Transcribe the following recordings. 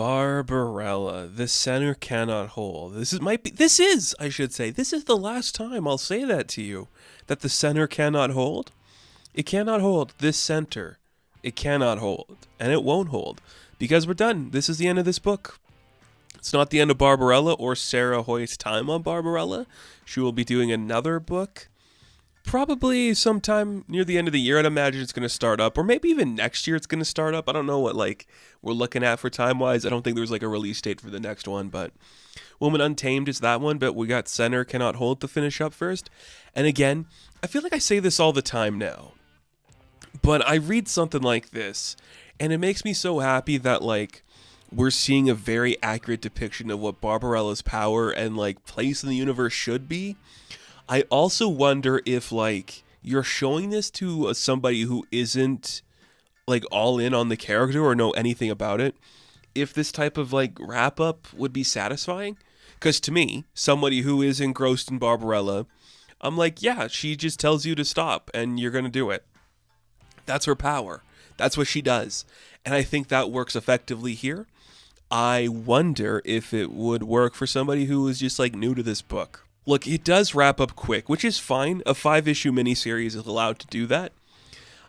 Barbarella, the center cannot hold. This is the last time I'll say that to you, that the center cannot hold. It cannot hold this center. It cannot hold, and it won't hold, because we're done. This is the end of this book. It's not the end of Barbarella or Sarah Hoyt's time on Barbarella. She will be doing another book, probably sometime near the end of the year. I'd imagine it's going to start up, or maybe even next year it's going to start up. I don't know what we're looking at for time-wise. I don't think there's a release date for the next one, but Woman Untamed is that one, but we got Center Cannot Hold to finish up first. And again, I feel like I say this all the time now, but I read something like this, and it makes me so happy that, we're seeing a very accurate depiction of what Barbarella's power and, place in the universe should be. I also wonder if, you're showing this to somebody who isn't, all in on the character or know anything about it, if this type of, wrap-up would be satisfying. Because to me, somebody who is engrossed in Barbarella, I'm yeah, she just tells you to stop, and you're going to do it. That's her power. That's what she does. And I think that works effectively here. I wonder if it would work for somebody who is just, new to this book. Look, it does wrap up quick, which is fine. A 5-issue miniseries is allowed to do that.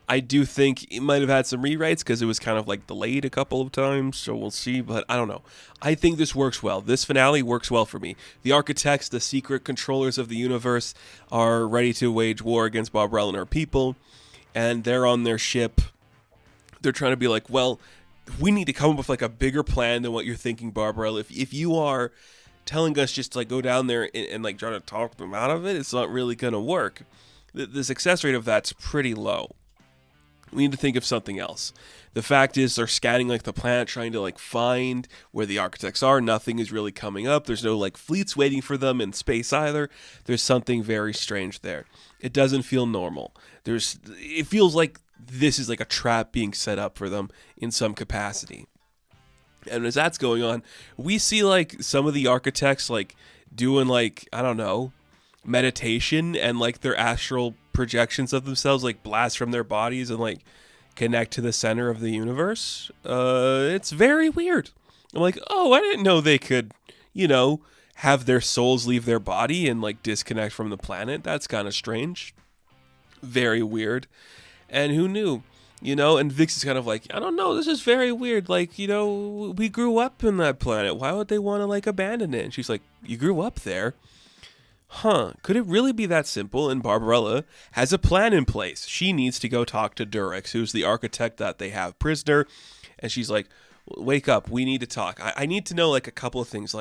I do think it might have had some rewrites because it was kind of, delayed a couple of times, so we'll see, but I don't know. I think this works well. This finale works well for me. The architects, the secret controllers of the universe, are ready to wage war against Barbarella and her people, and they're on their ship. They're trying to be well, we need to come up with a bigger plan than what you're thinking, Barbarella. If you are telling us just to go down there and try to talk them out of it, it's not really going to work. The success rate of that's pretty low. We need to think of something else. The fact is they're scanning the planet, trying to find where the architects are. Nothing is really coming up. There's no fleets waiting for them in space either. There's something very strange there. It doesn't feel normal. It feels like this is a trap being set up for them in some capacity. And as that's going on, we see some of the architects doing I don't know, meditation, and their astral projections of themselves blast from their bodies and connect to the center of the universe. It's very weird. I'm oh, I didn't know they could, have their souls leave their body and disconnect from the planet. That's kind of strange. Very weird. And who knew? And Vix is kind of I don't know, this is very weird. We grew up in that planet. Why would they want to abandon it? And she's you grew up there? Huh, could it really be that simple? And Barbarella has a plan in place. She needs to go talk to Durex, who's the architect that they have prisoner. And she's wake up, we need to talk. I need to know a couple of things,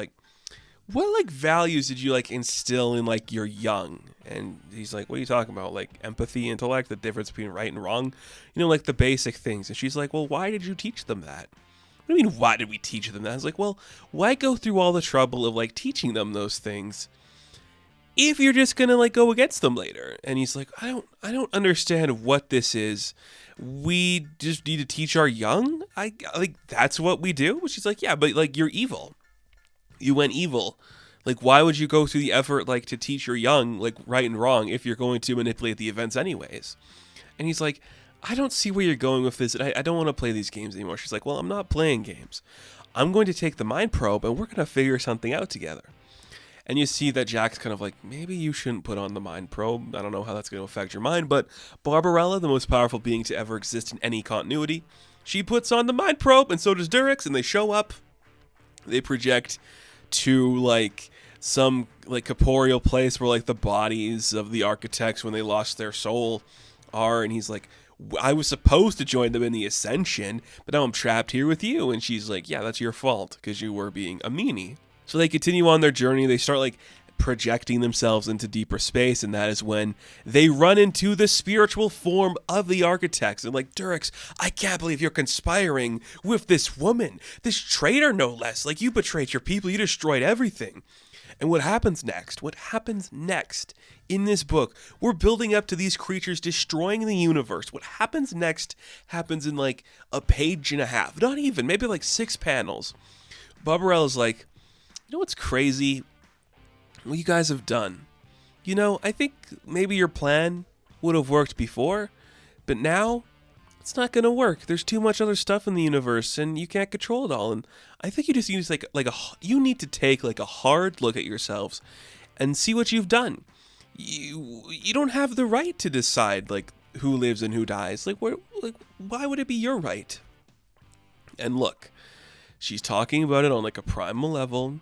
what values did you instill in your young? And he's what are you talking about? Empathy, intellect, the difference between right and wrong, the basic things. And she's well, why did you teach them that? What do you mean, why did we teach them that? I was well, why go through all the trouble of teaching them those things if you're just gonna go against them later? And he's I don't understand what this is. We just need to teach our young. I that's what we do. She's yeah, but you're evil. You went evil. Why would you go through the effort, to teach your young, right and wrong if you're going to manipulate the events anyways? And he's I don't see where you're going with this, and I don't want to play these games anymore. She's well, I'm not playing games. I'm going to take the mind probe, and we're going to figure something out together. And you see that Jack's kind of maybe you shouldn't put on the mind probe. I don't know how that's going to affect your mind, but Barbarella, the most powerful being to ever exist in any continuity, she puts on the mind probe, and so does Durex, and they show up. They project to some corporeal place where the bodies of the architects when they lost their soul are, and he's I was supposed to join them in the Ascension, but now I'm trapped here with you. And she's yeah, that's your fault because you were being a meanie. So they continue on their journey. They start projecting themselves into deeper space, and that is when they run into the spiritual form of the architects. And Durex, I can't believe you're conspiring with this woman, this traitor no less. You betrayed your people, you destroyed everything. And what happens next? What happens next in this book? We're building up to these creatures destroying the universe. What happens next happens in a page and a half. Not even, maybe 6 panels. Barbarella's you know what's crazy? What you guys have done. I think maybe your plan would have worked before, but now It's not gonna work. There's too much other stuff in the universe, and you can't control it all. And I think you just use you need to take like a hard look at yourselves and see what you've done. You don't have the right to decide like who lives and who dies. Why would it be your right? And look, she's talking about it on like a primal level,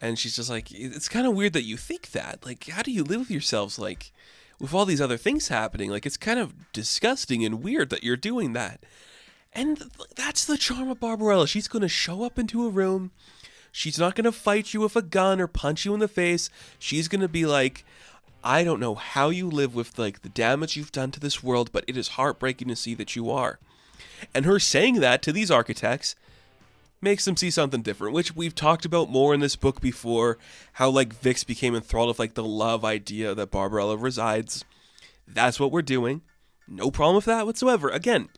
and she's just like, it's kind of weird that you think that. Like, how do you live with yourselves like with all these other things happening? Like, it's kind of disgusting and weird that you're doing that. And that's the charm of Barbarella. She's going to show up into a room. She's not going to fight you with a gun or punch you in the face. She's going to be like, I don't know how you live with like the damage you've done to this world, but it is heartbreaking to see that you are. And her saying that to these architects makes them see something different, which we've talked about more in this book before, how like Vix became enthralled with like the love idea that Barbarella resides. That's what we're doing. No problem with that whatsoever. Again,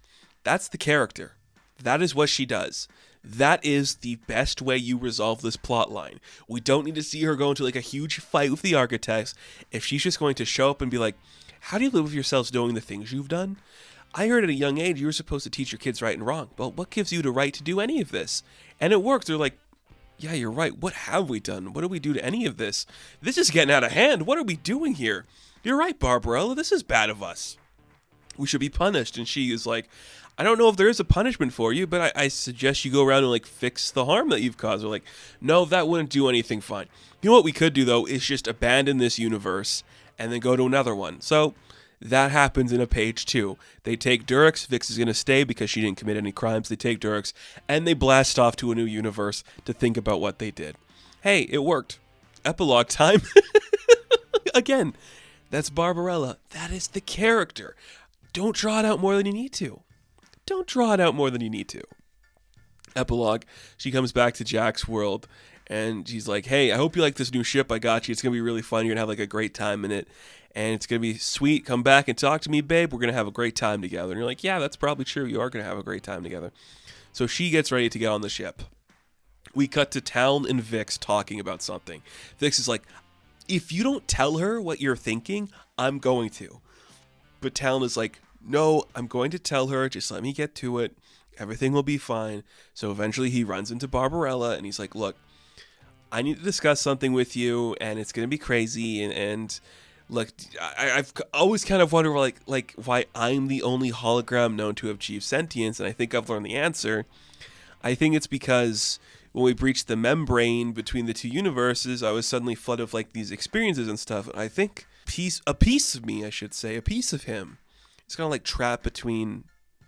that's the character. That is what she does. That is the best way you resolve this plot line. We don't need to see her go into like a huge fight with the architects. If she's just going to show up and be like, how do you live with yourselves doing the things you've done? I heard at a young age you were supposed to teach your kids right and wrong. Well, what gives you the right to do any of this? And it worked. They're like, yeah, you're right. What have we done? What do we do to any of this? This is getting out of hand. What are we doing here? You're right, Barbarella. This is bad of us. We should be punished. And she is like, I don't know if there is a punishment for you, but I suggest you go around and like fix the harm that you've caused. They're like, no, that wouldn't do anything fine. You know what we could do though is just abandon this universe and then go to another one. So that happens in a page 2. They take Durex. Vix is going to stay because she didn't commit any crimes. They take Durex and they blast off to a new universe to think about what they did. Hey, it worked. Epilogue time. Again, that's Barbarella. That is the character. Don't draw it out more than you need to. Don't draw it out more than you need to. Epilogue. She comes back to Jack's world and she's like, hey, I hope you like this new ship I got you. It's going to be really fun. You're going to have like a great time in it. And it's going to be sweet. Come back and talk to me, babe. We're going to have a great time together. And you're like, yeah, that's probably true. You are going to have a great time together. So she gets ready to get on the ship. We cut to Talon and Vix talking about something. Vix is like, if you don't tell her what you're thinking, I'm going to. But Talon is like, no, I'm going to tell her. Just let me get to it. Everything will be fine. So eventually he runs into Barbarella and he's like, look, I need to discuss something with you and it's going to be crazy. And look, I've always kind of wondered like why I'm the only hologram known to have achieved sentience. And I think I've learned the answer. I think it's because when we breached the membrane between the two universes, I was suddenly flooded with like these experiences and stuff. And I think a piece of me, I should say, a piece of him, it's kind of like trapped between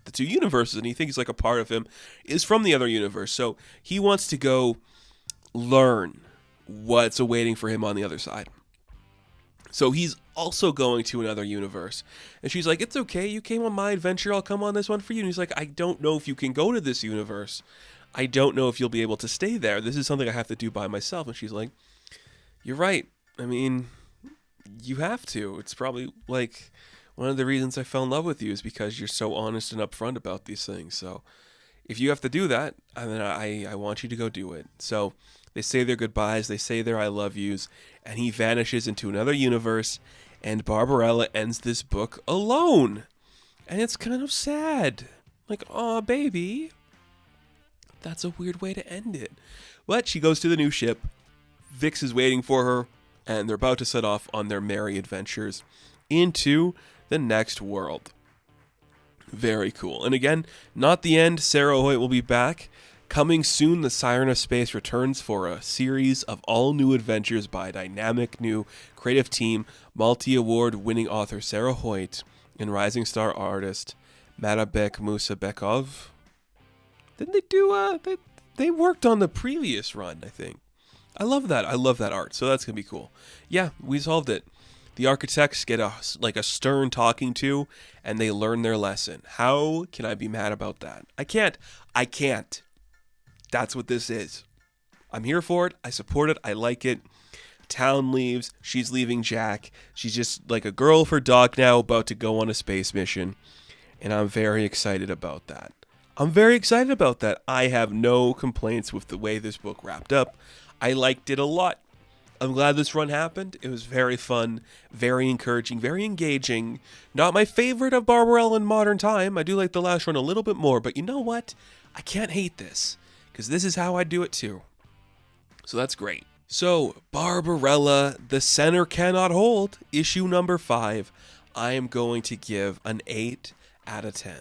the two universes, and he thinks like a part of him is from the other universe. So he wants to go learn what's awaiting for him on the other side. So he's also going to another universe. And she's like, it's okay. You came on my adventure. I'll come on this one for you. And he's like, I don't know if you can go to this universe. I don't know if you'll be able to stay there. This is something I have to do by myself. And she's like, you're right. I mean, you have to. It's probably like one of the reasons I fell in love with you is because you're so honest and upfront about these things. So if you have to do that, then I want you to go do it. So they say their goodbyes. They say their I love yous. And he vanishes into another universe. And Barbarella ends this book alone. And it's kind of sad. Like, aw, baby. That's a weird way to end it. But she goes to the new ship. Vix is waiting for her. And they're about to set off on their merry adventures into the next world. Very cool. And again, not the end. Sarah Hoyt will be back. Coming soon, the Siren of Space returns for a series of all new adventures by dynamic new creative team, multi-award winning author Sarah Hoyt and rising star artist Matabek Musabekov. Didn't they do they worked on the previous run, I think. I love that. I love that art. So that's going to be cool. Yeah, we solved it. The architects get a stern talking to, and they learn their lesson. How can I be mad about that? I can't. That's what this is. I'm here for it. I support it. I like it. Town leaves. She's leaving Jack. She's just like a girl with her dog now about to go on a space mission. And I'm very excited about that. I have no complaints with the way this book wrapped up. I liked it a lot. I'm glad this run happened. It was very fun, very encouraging, very engaging. Not my favorite of Barbarella in modern time. I do like the last run a little bit more, but you know what? I can't hate this, because this is how I do it too. So that's great. So, Barbarella, the center cannot hold, issue number 5. I am going to give an 8 out of 10.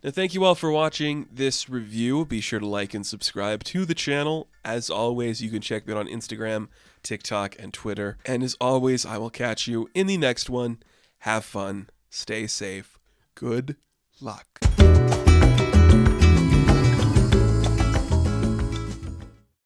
Now, thank you all for watching this review. Be sure to like and subscribe to the channel. As always, you can check me out on Instagram, TikTok, and Twitter. And as always, I will catch you in the next one. Have fun. Stay safe. Good luck.